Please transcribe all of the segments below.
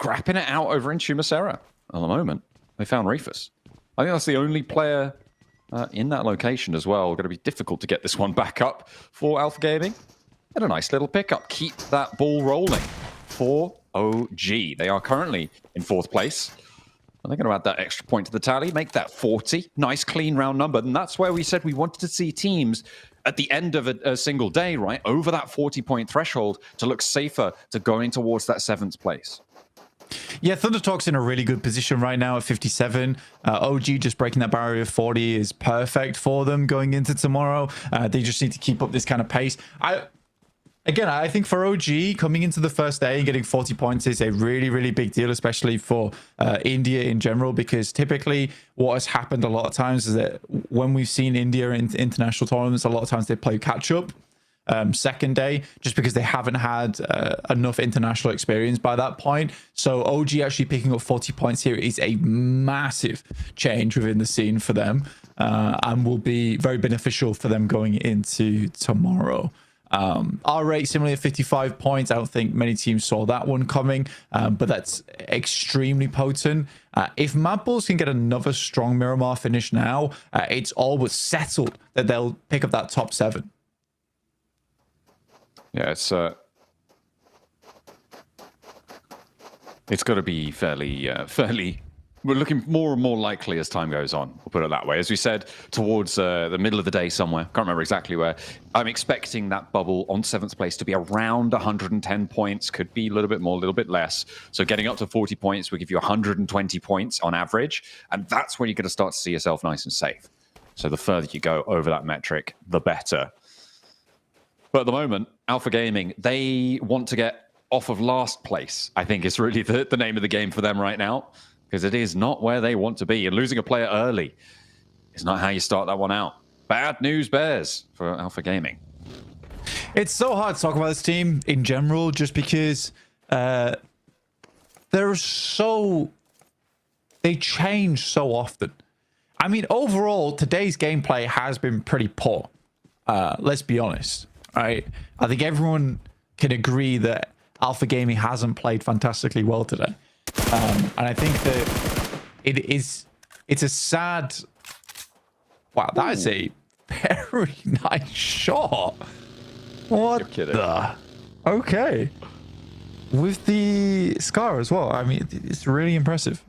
scrapping it out over in Chumacera. At the moment, they found Reefus. I think that's the only player in that location as well. Going to be difficult to get this one back up for Alpha Gaming. And a nice little pickup. Keep that ball rolling for OG. They are currently in 4th place. And they're going to add that extra point to the tally, make that 40. Nice, clean round number. And that's where we said we wanted to see teams at the end of a single day, right, over that 40-point threshold to look safer to going towards that 7th place. Yeah, Thunder Talk's in a really good position right now at 57. OG just breaking that barrier of 40 is perfect for them going into tomorrow. They just need to keep up this kind of pace. I think for OG, coming into the first day and getting 40 points is a really, really big deal, especially for India in general, because typically what has happened a lot of times is that when we've seen India in international tournaments, a lot of times they play catch-up second day, just because they haven't had enough international experience by that point. So OG actually picking up 40 points here is a massive change within the scene for them, and will be very beneficial for them going into tomorrow. Our rate similarly at 55 points. I don't think many teams saw that one coming, but that's extremely potent. If Mad Bulls can get another strong Miramar finish now, it's all but settled that they'll pick up that top 7. Yeah, it's got to be fairly. We're looking more and more likely as time goes on. We'll put it that way. As we said, towards the middle of the day somewhere. Can't remember exactly where. I'm expecting that bubble on 7th place to be around 110 points. Could be a little bit more, a little bit less. So getting up to 40 points will give you 120 points on average. And that's when you're going to start to see yourself nice and safe. So the further you go over that metric, the better. But at the moment, Alpha Gaming, they want to get off of last place, I think is really the name of the game for them right now. Because it is not where they want to be. And losing a player early is not how you start that one out. Bad news bears for Alpha Gaming. It's so hard to talk about this team in general, just because they change so often. I mean, overall, today's gameplay has been pretty poor. Let's be honest, right? I think everyone can agree that Alpha Gaming hasn't played fantastically well today. And I think that it's a sad. Wow, that is a very nice shot. What the? Okay. With the Scar as well. I mean, it's really impressive.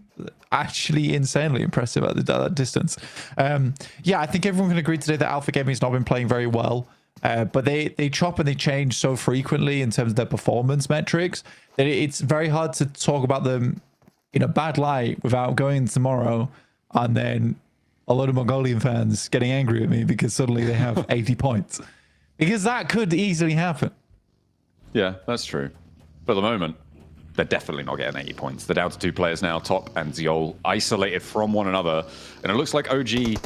Actually insanely impressive at that distance. Yeah, I think everyone can agree today that Alpha Gaming has not been playing very well. But they chop and they change so frequently in terms of their performance metrics that it's very hard to talk about them in a bad light without going tomorrow and then a lot of Mongolian fans getting angry at me because suddenly they have 80 points. Because that could easily happen. Yeah, that's true. But at the moment, they're definitely not getting 80 points. They're down to 2 players now, Top and Ziol, isolated from one another. And it looks like OG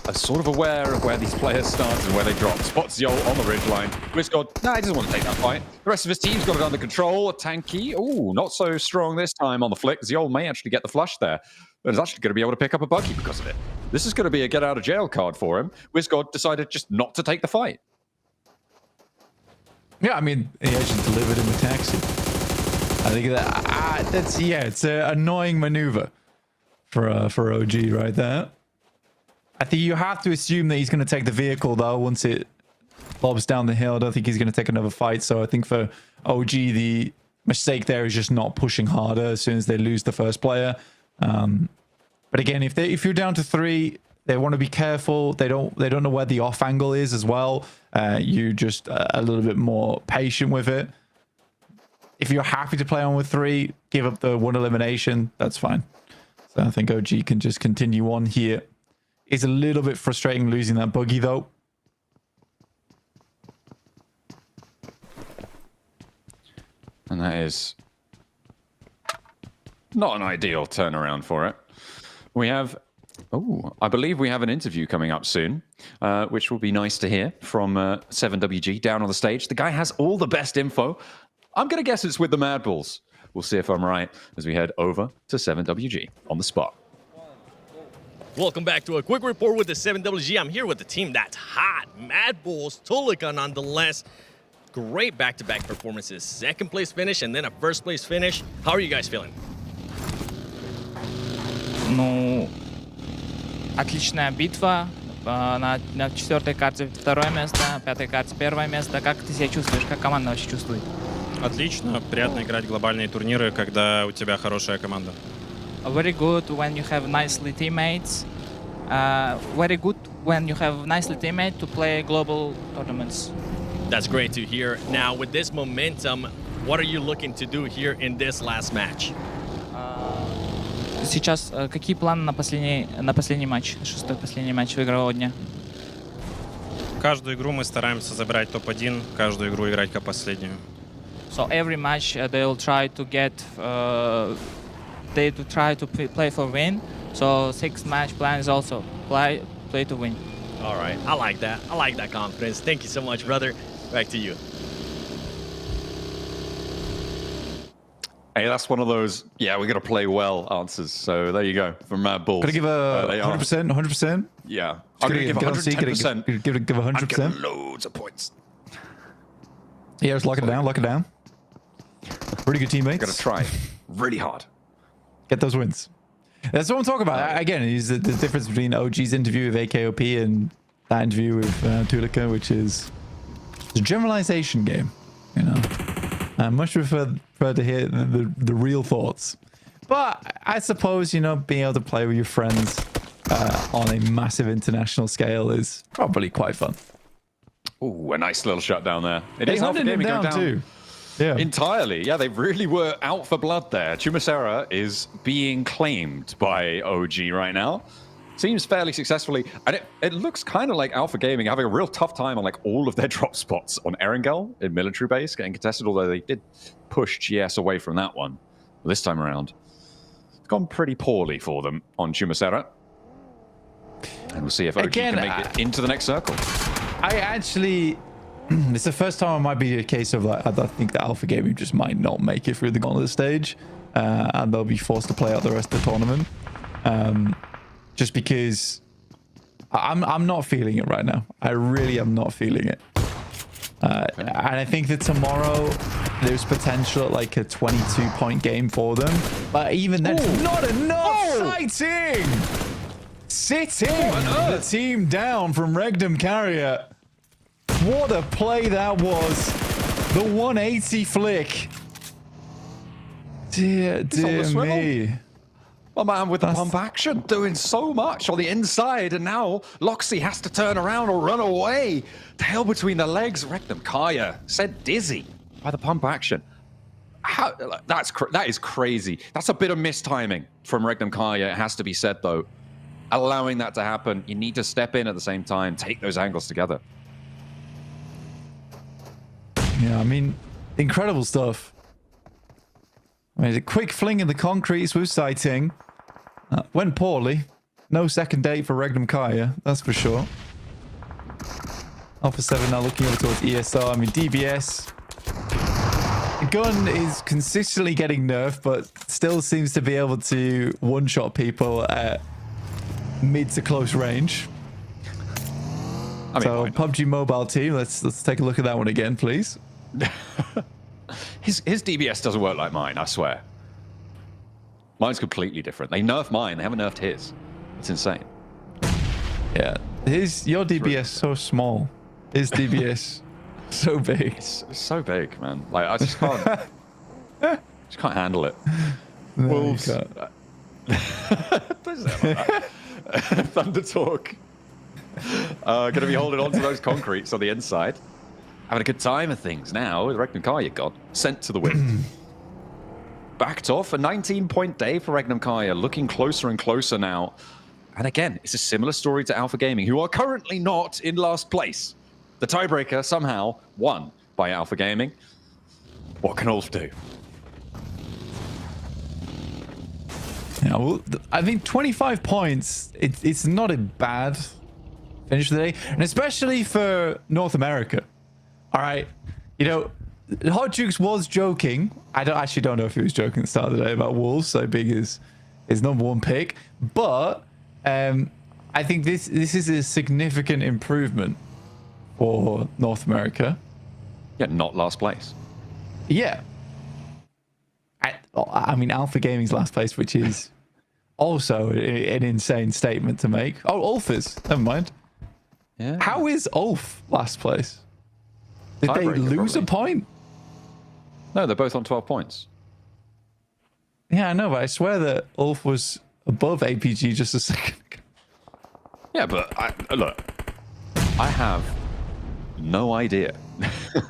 are sort of aware of where these players start and where they drop. Spots Ziol on the ridgeline. Blizzcod, nah, he doesn't want to take that fight. The rest of his team's got it under control. Tanky, ooh, not so strong this time on the flick. Ziol may actually get the flush there, but is actually going to be able to pick up a buggy because of it. This is going to be a get-out-of-jail card for him. WizGod decided just not to take the fight. Yeah, I mean, he actually delivered in the taxi. I think that's yeah, it's an annoying maneuver for OG right there. I think you have to assume that he's going to take the vehicle though once it bobs down the hill. I don't think he's going to take another fight. So I think for OG, the mistake there is just not pushing harder as soon as they lose the first player. But again, if you're down to 3, they want to be careful. They don't know where the off angle is as well. You just a little bit more patient with it. If you're happy to play on with 3, give up the 1 elimination. That's fine. So I think OG can just continue on here. It's a little bit frustrating losing that buggy though. And that is not an ideal turnaround for it. We have, I believe we have an interview coming up soon, which will be nice to hear from 7WG down on the stage. The guy has all the best info. I'm going to guess it's with the Mad Bulls. We'll see if I'm right as we head over to 7WG on the spot. Welcome back to a quick report with the 7WG. I'm here with the team that's hot. Mad Bulls, Toluca nonetheless. great back-to-back performances. Second place finish and then a first place finish. How are you guys feeling? Ну, отличная битва. На четвертой карте второе место, на пятой карте первое место. Как ты себя чувствуешь? Как команда вообще чувствует? Отлично. Приятно играть в глобальные турниры, когда у тебя хорошая команда. Very good when you have nicely teammates. Very good when you have nicely teammates to play global tournaments. That's great to hear. Now, with this momentum, what are you looking to do here in this last match? Сейчас какие планы на последний матч, шестой последний матч игрового дня? Каждую игру мы стараемся забирать топ-1, каждую игру играть как последнюю. So every match they'll try to get, play for win. So 6 match plan is also play to win. All right, I like that. I like that confidence. Thank you so much, brother. Back to you. Hey, that's one of those, yeah, we got to play well answers. So there you go from Bulls. Gotta give a 100%, 100%. Yeah. I'm going to give 110%. Give 100%. I'm loads of points. Yeah, just lock it down, lock it down. Pretty good teammates. Got to try really hard. Get those wins. That's what I'm talking about. Again, is the difference between OG's interview with AKOP and that interview with Tulika, which is a generalization game, you know. I much prefer to hear the real thoughts. But I suppose, you know, being able to play with your friends on a massive international scale is probably quite fun. Ooh, a nice little shutdown there. It They is Alpha hunted him Gaming going down down too. Yeah. entirely. Yeah, they really were out for blood there. Chumacera is being claimed by OG right now. Seems fairly successfully. And it looks kind of like Alpha Gaming having a real tough time on like all of their drop spots on Erangel in military base getting contested, although they did push GS away from that one this time around. It's gone pretty poorly for them on Chumacera. And we'll see if OG can make it into the next circle. I actually... It's the first time it might be a case of like, I think that Alpha Gaming just might not make it through the Gauntlet stage. And they'll be forced to play out the rest of the tournament. Just because I'm not feeling it right now. I really am not feeling it. And I think that tomorrow there's potential at like a 22-point game for them. But even then, it's not enough. Sitting the team down from Regdom Carrier. What a play that was. The 180 flick. Dear me. My man with the pump action doing so much on the inside, and now Loxy has to turn around or run away. Tail between the legs. Rectum Kaya sent dizzy by the pump action. That is crazy. That's a bit of mistiming from Rectum Kaya. It has to be said, though. Allowing that to happen, you need to step in at the same time, take those angles together. Yeah, I mean, incredible stuff. I mean, a quick fling in the concrete with sighting. Went poorly. No second date for Regnum Kaya, that's for sure. Alpha 7 now looking over towards ESR. I mean, DBS. The gun is consistently getting nerfed, but still seems to be able to one-shot people at mid to close range. I mean, so, PUBG Mobile team, let's take a look at that one again, please. His DBS doesn't work like mine, I swear. Mine's completely different. They nerfed mine, they haven't nerfed his. It's insane. Yeah, your DBS so small. His DBS so big. It's so big, man. Like I just can't, just can't handle it. No, Wolves. Don't say it like that. Thunder Talk. Going to be holding on to those concretes on the inside. Having a good time of things now with Regnum Kaya got sent to the wind. Backed off. A 19-point day for Regnum Kaya, looking closer and closer now. And again, it's a similar story to Alpha Gaming, who are currently not in last place. The tiebreaker somehow won by Alpha Gaming. What can Ulf do? Yeah, well, I think 25 points, it's not a bad finish of the day. And especially for North America. All right. You know, Hot Jukes was joking. I actually don't know if he was joking at the start of the day about Wolves so being his number one pick. But I think this is a significant improvement for North America. Yeah, not last place. Yeah. I mean, Alpha Gaming's last place, which is also an insane statement to make. Oh, Ulf is. Never mind. Yeah. How is Ulf last place? Did they Tiebreaker, lose a probably. point? No, they're both on 12 points. Yeah, I know, but I swear that Ulf was above APG just a second ago. Yeah, but look, I have no idea.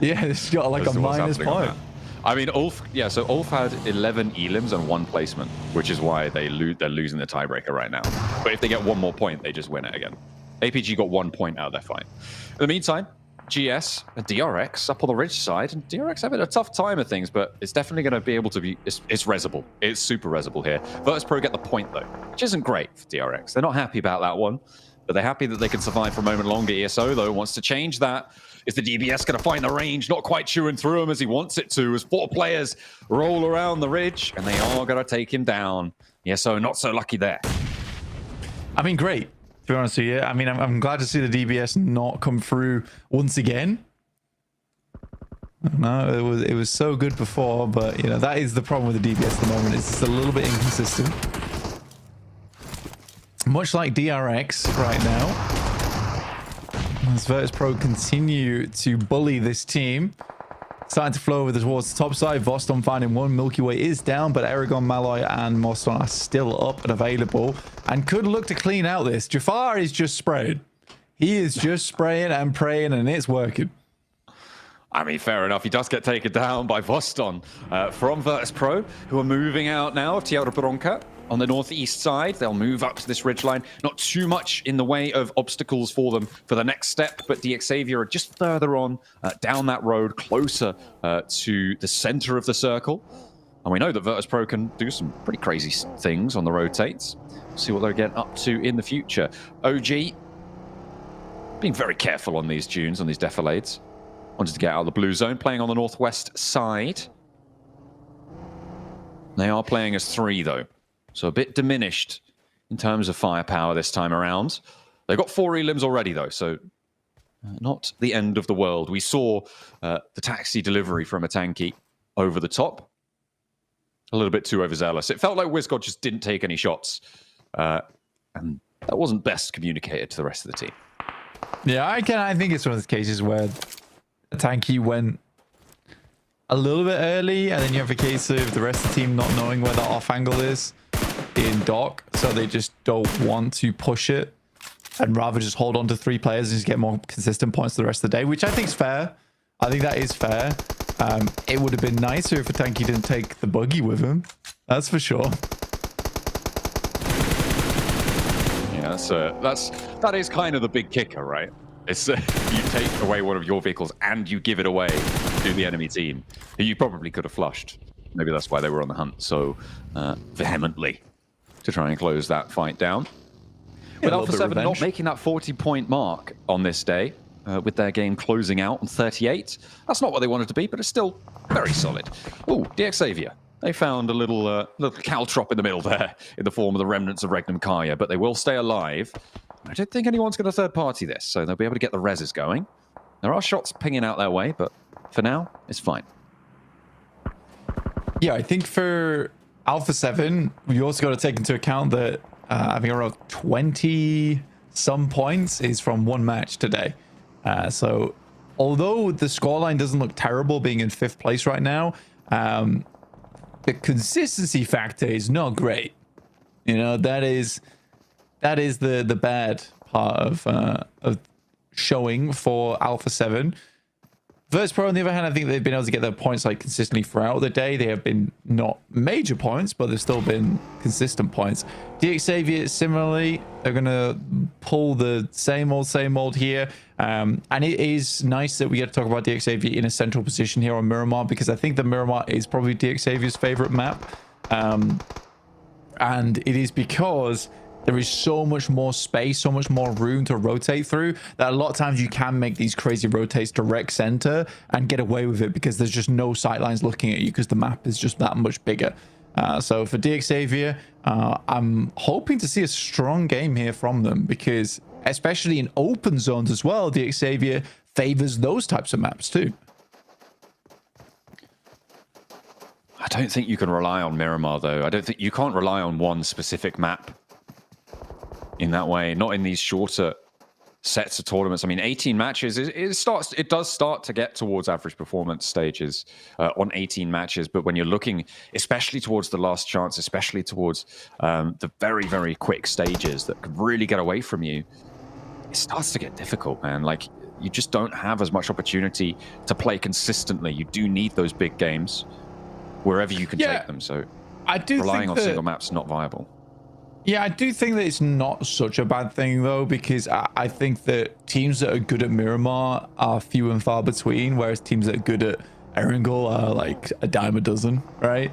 Yeah, it's got like as a to what's minus happening on point. that. I mean, Ulf, yeah, so Ulf had 11 elims and 1 placement, which is why they're losing the tiebreaker right now. But if they get 1 more point, they just win it again. APG got 1 point out of their fight. In the meantime, GS and DRX up on the ridge side, and DRX having a tough time of things, but it's definitely going to be able to be, it's resable. It's super resable here. Virtus.pro get the point, though, which isn't great for DRX. They're not happy about that one, but they're happy that they can survive for a moment longer. ESO, though, wants to change that. Is the DBS going to find the range? Not quite chewing through him as he wants it to, as 4 players roll around the ridge, and they are going to take him down. ESO not so lucky there. I mean, great. To be honest with you, I mean, I'm glad to see the DBS not come through once again. No, it was so good before, but you know that is the problem with the DBS at the moment. It's just a little bit inconsistent, much like DRX right now. As Virtus.pro continue to bully this team, starting to flow over towards the top side. Voston finding 1. Milky Way is down, but Aragon, Malloy, and Moston are still up and available and could look to clean out this. Jafar is just spraying. He is just spraying and praying, and it's working. I mean, fair enough. He does get taken down by Voston from Virtus.pro, who are moving out now of Tierra Bronca on the northeast side. They'll move up to this ridgeline. Not too much in the way of obstacles for them for the next step, but DXavier are just further on down that road, closer to the center of the circle. And we know that Virtus.pro can do some pretty crazy things on the rotates. See what they'll get up to in the future. OG being very careful on these dunes, on these defilades. Wanted to get out of the blue zone, playing on the northwest side. They are playing as 3, though. So a bit diminished in terms of firepower this time around. They've got 4 elims already, though, so not the end of the world. We saw the taxi delivery from a tanky over the top. A little bit too overzealous. It felt like WizGod just didn't take any shots. And that wasn't best communicated to the rest of the team. Yeah, I think it's one of those cases where a tanky went a little bit early, and then you have a case of the rest of the team not knowing where the off angle is in dock, so they just don't want to push it and rather just hold on to 3 players and just get more consistent points for the rest of the day, which I think is fair. I think that is fair. It would have been nicer if a tanky didn't take the buggy with him. That's for sure. Yeah, that is kind of the big kicker, right? It's you take away one of your vehicles and you give it away to the enemy team, who you probably could have flushed. Maybe that's why they were on the hunt so vehemently to try and close that fight down. With Alpha 7 not making that 40-point mark on this day, with their game closing out on 38. That's not what they wanted to be, but it's still very solid. Oh, DXavier. They found a little caltrop in the middle there in the form of the remnants of Regnum Kaya, but they will stay alive. I don't think anyone's going to third-party this, so they'll be able to get the reses going. There are shots pinging out their way, but for now, it's fine. Yeah, I think for Alpha 7, we also got to take into account that I think around 20-some points is from 1 match today. So although the scoreline doesn't look terrible being in 5th place right now, the consistency factor is not great. You know, that is the bad part of showing for Alpha 7. Virtus.pro, on the other hand, I think they've been able to get their points like consistently throughout the day. They have been not major points, but they've still been consistent points. DXavier, similarly, they're going to pull the same old here. And it is nice that we get to talk about DXavier in a central position here on Miramar, because I think the Miramar is probably DXavier's favorite map. And it is because there is so much more space, so much more room to rotate through, that a lot of times you can make these crazy rotates direct center and get away with it because there's just no sightlines looking at you because the map is just that much bigger. So for DXavier, I'm hoping to see a strong game here from them, because especially in open zones as well, DXavier favors those types of maps too. don't think you can rely on Miramar, though. I don't think you can't rely on one specific map in that way. Not in these shorter sets of tournaments. I mean, 18 matches, it does start to get towards average performance stages on 18 matches. But when you're looking, especially towards the last chance, especially towards the very, very quick stages that could really get away from you, it starts to get difficult, man. Like, you just don't have as much opportunity to play consistently. You do need those big games wherever you can take them. So I do relying think on that, single maps not viable. Yeah, I do think that it's not such a bad thing, though, because I think that teams that are good at Miramar are few and far between, whereas teams that are good at Erangel are like a dime a dozen, right?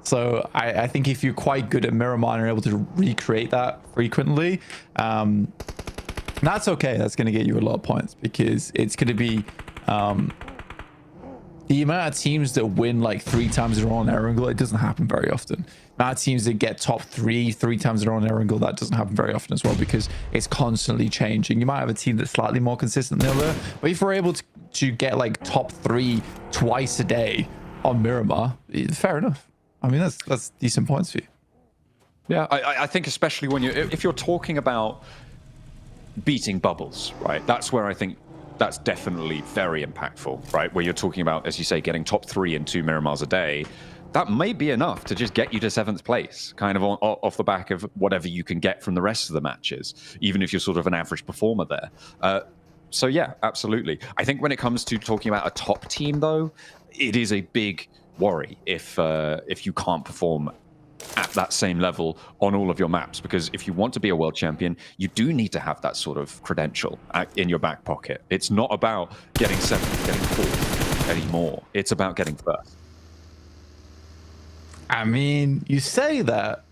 So I think if you're quite good at Miramar and are able to recreate that frequently, that's okay. That's going to get you a lot of points, because it's going to be the amount of teams that win like 3 times in a row on Erangel, it doesn't happen very often. The amount of teams that get top 3 times in a row on Erangel, that doesn't happen very often as well, because it's constantly changing. You might have a team that's slightly more consistent than the other, but if we're able to get like top 3 twice a day on Miramar, fair enough. I mean, that's decent points for you. Yeah, I think especially when if you're talking about beating bubbles, right? That's where I think that's definitely very impactful, right? Where you're talking about, as you say, getting top 3 in 2 Miramars a day. That may be enough to just get you to 7th place, kind of off the back of whatever you can get from the rest of the matches, even if you're sort of an average performer there. So yeah, absolutely. I think when it comes to talking about a top team, though, it is a big worry if you can't perform at that same level on all of your maps, because if you want to be a world champion, you do need to have that sort of credential in your back pocket. It's not about getting 7th, getting 4th anymore. It's about getting 1st. I mean, you say that,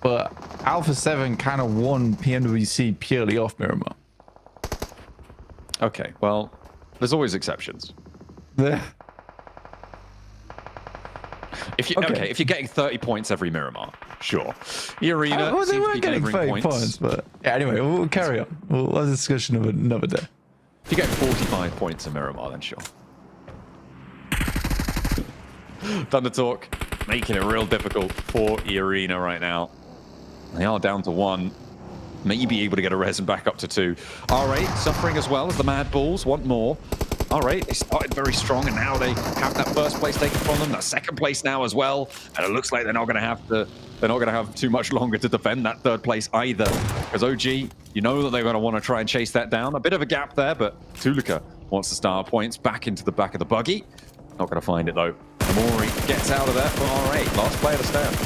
but Alpha 7 kind of won Pmgc purely off Miramar. Okay, well, there's always exceptions. If you're getting 30 points every Miramar, sure. The arena Well, they seems to were be getting 30 points, but yeah, anyway, we'll carry on. We'll have a discussion of another day. If you get 45 points in Miramar, then sure. Thunder Talk making it real difficult for the arena right now. They are down to 1. Maybe able to get a res and back up to 2. R8 suffering as well as the Mad Bulls want more. R8, they started very strong, and now they have that 1st place taken from them. That 2nd place now as well, and it looks like they're not going to have too much longer to defend that 3rd place either. Because OG, you know that they're going to want to try and chase that down. A bit of a gap there, but Tulika wants to start points back into the back of the buggy. Not going to find it though. Amori gets out of there for R8. Last player to stand.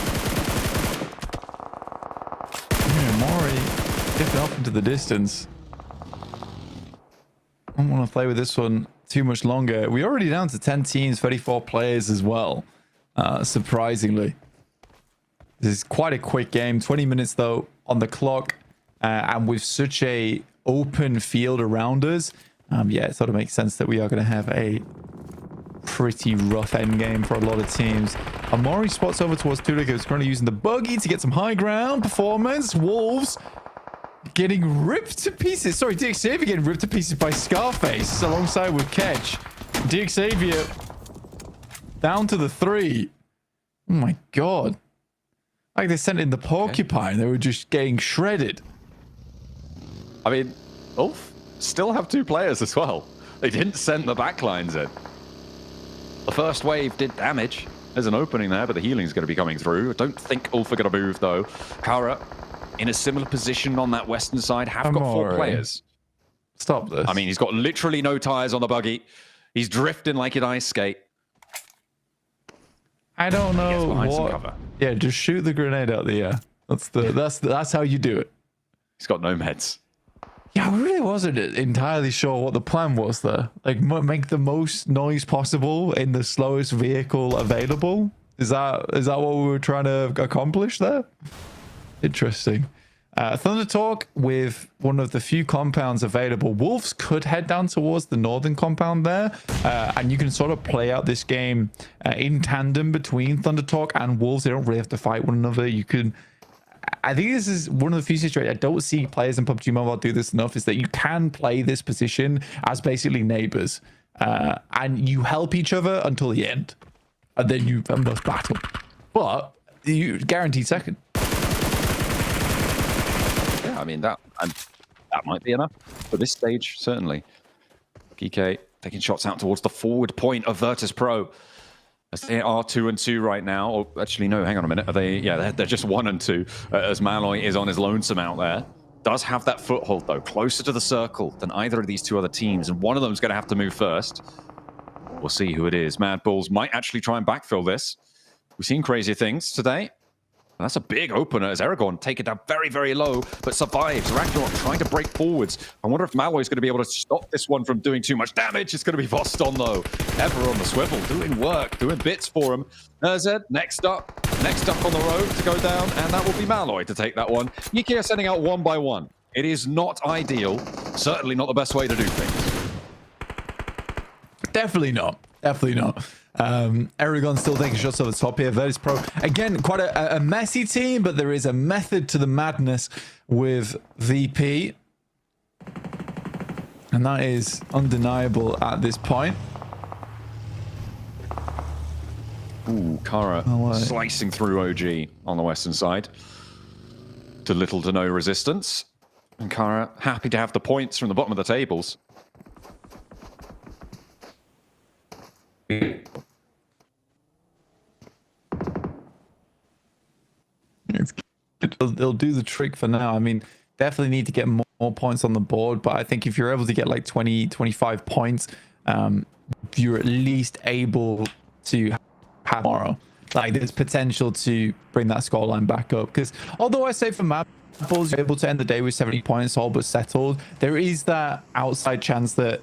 Amori dipping off into the distance. I don't want to play with this one too much longer. We're already down to 10 teams, 34 players as well. Surprisingly. This is quite a quick game. 20 minutes though on the clock. And with such a open field around us, yeah, it sort of makes sense that we are going to have a pretty rough end game for a lot of teams. Amori spots over towards Tulika, who's currently using the buggy to get some high ground performance. Wolves getting ripped to pieces. Sorry, DXavier getting ripped to pieces by Scarface alongside with Ketch. DXavier down to the 3. Oh my god. Like they sent in the porcupine. They were just getting shredded. I mean, Ulf still have 2 players as well. They didn't send the backlines in. The first wave did damage. There's an opening there, but the healing's going to be coming through. I don't think Ulf are going to move, though. Kara in a similar position on that western side, have got 4 players. Stop this. I mean, he's got literally no tires on the buggy. He's drifting like an ice skate. I don't know He gets behind some what. cover. Yeah, just shoot the grenade out the air. That's how you do it. He's got no meds. Yeah, I really wasn't entirely sure what the plan was there. Like, make the most noise possible in the slowest vehicle available. Is that what we were trying to accomplish there? Interesting. Thunder Talk with one of the few compounds available. Wolves could head down towards the northern compound there, and you can sort of play out this game in tandem between Thunder Talk and Wolves. They don't really have to fight one another. You can. I think this is one of the few situations I don't see players in PUBG Mobile do this enough, is that you can play this position as basically neighbors, and you help each other until the end. and then you must battle. But you guaranteed second. Yeah, I mean, that might be enough for this stage, certainly. PK taking shots out towards the forward point of Virtus Pro. As they are 2-2 right now. Or actually, no, hang on a minute. Are they? Yeah, they're just 1-2. As Malloy is on his lonesome out there. Does have that foothold, though, closer to the circle than either of these two other teams. And one of them's going to have to move first. We'll see who it is. Mad Bulls might actually try and backfill this. We've seen crazier things today. And that's a big opener as Aragorn take it down very, very low, but survives. Ragnarok trying to break forwards. I wonder if Malloy is going to be able to stop this one from doing too much damage. It's going to be Voston, though. Ever on the swivel, doing work, doing bits for him. Zed, next up on the road to go down, and that will be Malloy to take that one. Yiki are sending out one by one. It is not ideal. Certainly not the best way to do things. Definitely not. Definitely not. Aragon still taking shots over the top here. Virtus Pro, again, quite a messy team, but there is a method to the madness with VP. And that is undeniable at this point. Ooh, Kara slicing through OG on the western side. To little to no resistance. And Kara happy to have the points from the bottom of the tables. They'll do the trick for now. I mean, definitely need to get more points on the board, but I think if you're able to get like 20, 25 points, you're at least able to have tomorrow. Like, there's potential to bring that scoreline back up. Because although I say for Mad Bulls, you're able to end the day with 70 points all but settled, there is that outside chance that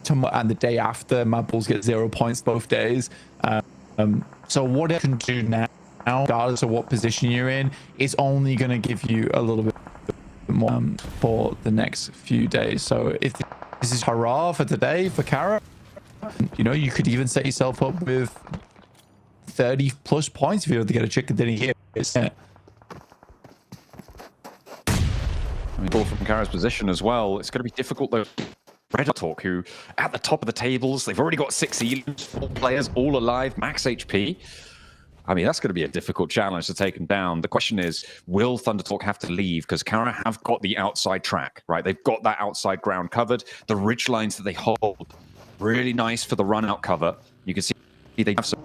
tomorrow and the day after, Mad Bulls get 0 points both days. So what I can do now, regardless of what position you're in, is only going to give you a little bit more for the next few days. So if this is hurrah for today for Kara, you know, you could even set yourself up with 30 plus points if you were to get a chicken dinner here. Yeah. I mean, ball from Kara's position as well. It's going to be difficult though. Red Talk, who at the top of the tables, they've already got 6 elims, 4 players, all alive, max HP. I mean, that's going to be a difficult challenge to take them down. The question is, will Thunder Talk have to leave? Because Kara have got the outside track, right? They've got that outside ground covered. The ridge lines that they hold, really nice for the run-out cover. You can see they have some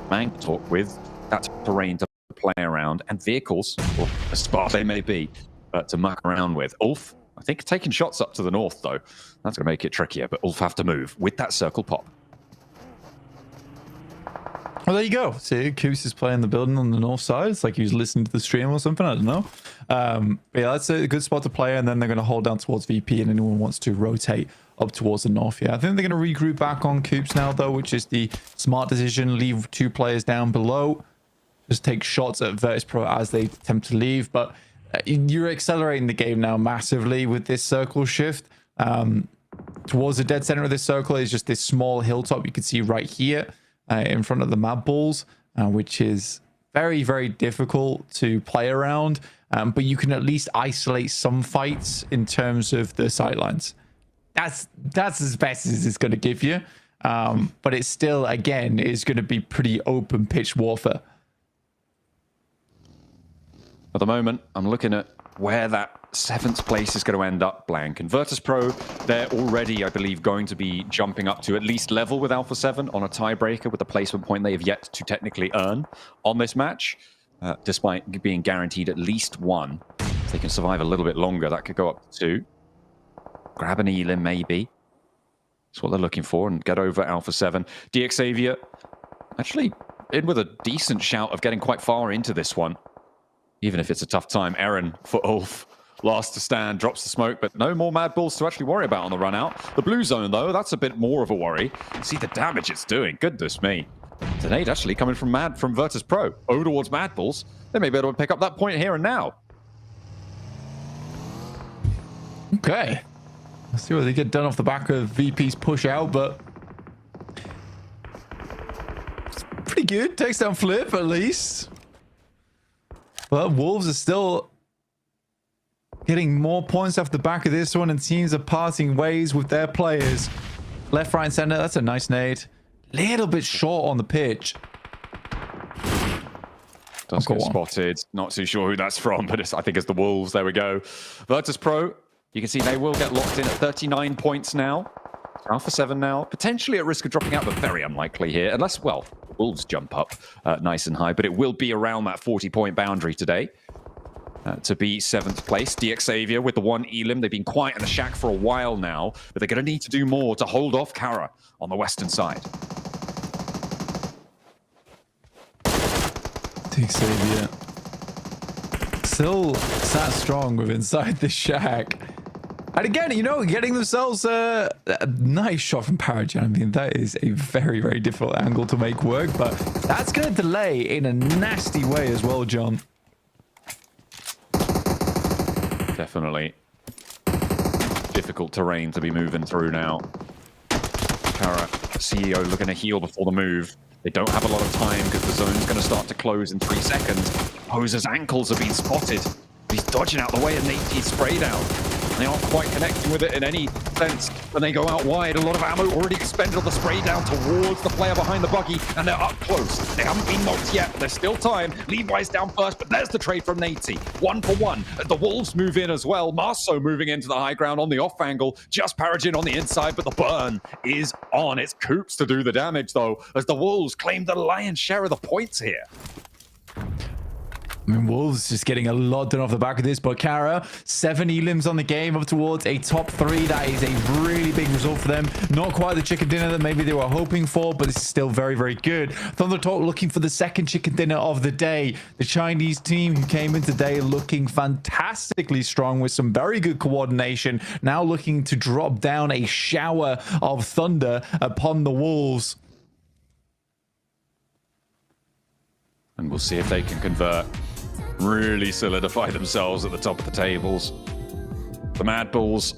man talk with that terrain to play around and vehicles, or as sparse they may be, to muck around with. Ulf, I think, taking shots up to the north, though. That's going to make it trickier, but Ulf have to move with that circle pop. Well, there you go. See, Koos is playing the building on the north side. It's like he was listening to the stream or something. I don't know. But yeah, that's a good spot to play. And then they're going to hold down towards VP, and anyone wants to rotate up towards the north. Yeah, I think they're going to regroup back on Coops now, though, which is the smart decision. Leave 2 players down below. Just take shots at Virtus Pro as they attempt to leave. But you're accelerating the game now massively with this circle shift. Towards the dead center of this circle is just this small hilltop you can see right here. In front of the Mad Bulls, which is very, very difficult to play around. But you can at least isolate some fights in terms of the sidelines. That's as best as it's going to give you. But it still, again, is going to be pretty open pitch warfare. At the moment, I'm looking at where that 7th place is going to end up blank. And Virtus Pro, they're already, I believe, going to be jumping up to at least level with Alpha 7 on a tiebreaker with the placement point they have yet to technically earn on this match, despite being guaranteed at least 1. If they can survive a little bit longer, that could go up to 2. Grab an Elim, maybe. That's what they're looking for, and get over Alpha 7. DX Xavier, actually in with a decent shout of getting quite far into this one. Even if it's a tough time. Eren for Ulf. Last to stand, drops the smoke, but no more Mad Bulls to actually worry about on the run out. The blue zone, though, that's a bit more of a worry. See the damage it's doing. Goodness me. Grenade actually coming from Virtus Pro. Over towards Mad Bulls. They may be able to pick up that point here and now. Okay. Let's see what they get done off the back of VP's push out, but it's pretty good. Takes down Flip, at least. But Wolves are still getting more points off the back of this one, and teams are parting ways with their players. Left, right, and center. That's a nice nade. little bit short on the pitch. Does Go get on. spotted. Not too sure who that's from, but I think it's the Wolves. There we go. Virtus Pro, you can see they will get locked in at 39 points now. Alpha 7 now. Potentially at risk of dropping out, but very unlikely here. Unless, well, Wolves jump up nice and high, but it will be around that 40-point boundary today. To be 7th place. DX Xavier with the 1 Elim. They've been quiet in the shack for a while now, but they're going to need to do more to hold off Kara on the western side. DX Xavier still sat strong with inside the shack. And again, you know, getting themselves a nice shot from Pmgc. I mean, that is a very, very difficult angle to make work, but that's going to delay in a nasty way as well, John. Definitely difficult terrain to be moving through now. Kara, CEO looking to heal before the move. They don't have a lot of time because the zone's going to start to close in 3 seconds. Poser's ankles have been spotted. He's dodging out the way and he's sprayed out. They aren't quite connecting with it in any sense. When they go out wide, a lot of ammo already expended on the spray down towards the player behind the buggy, and they're up close. They haven't been knocked yet, but there's still time. Levi's down first, but there's the trade from Natey. 1 for 1. The Wolves move in as well. Marceau moving into the high ground on the off angle. Just Paragin on the inside, but the burn is on. It's Coops to do the damage, though, as the Wolves claim the lion's share of the points here. I mean, Wolves just getting a lot done off the back of this, but Kara, 7 Elims on the game up towards a top 3. That is a really big result for them. Not quite the chicken dinner that maybe they were hoping for, but it's still very, very good. Thunder Talk looking for the 2nd chicken dinner of the day. The Chinese team who came in today looking fantastically strong with some very good coordination, now looking to drop down a shower of thunder upon the Wolves. And we'll see if they can convert. Really solidify themselves at the top of the tables. The Mad Bulls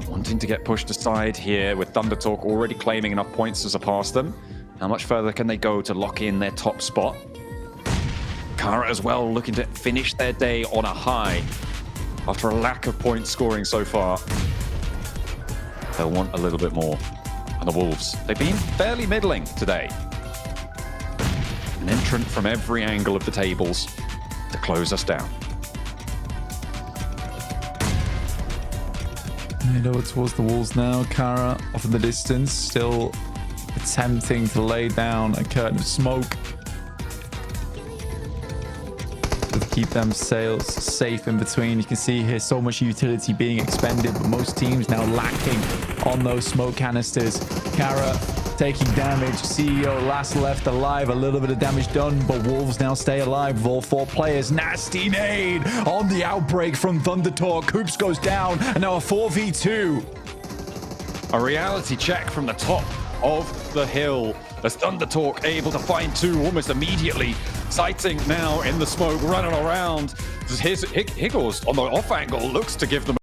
wanting to get pushed aside here with Thunder Talk already claiming enough points to surpass them. How much further can they go to lock in their top spot? Kara as well looking to finish their day on a high after a lack of point scoring so far. They'll want a little bit more. And the Wolves, they've been fairly middling today. An entrant from every angle of the tables to close us down. Made over towards the walls now. Kara off in the distance, still attempting to lay down a curtain of smoke to keep them sails safe in between. You can see here so much utility being expended, but most teams now lacking on those smoke canisters. Kara taking damage. CEO last left alive. A little bit of damage done, but Wolves now stay alive with all 4 players. Nasty nade on the outbreak from Thunder Talk. Coops goes down, and now a 4v2. A reality check from the top of the hill as Thunder Talk able to find 2 almost immediately. Sighting now in the smoke, running around. Here's Higgles on the off angle, looks to give them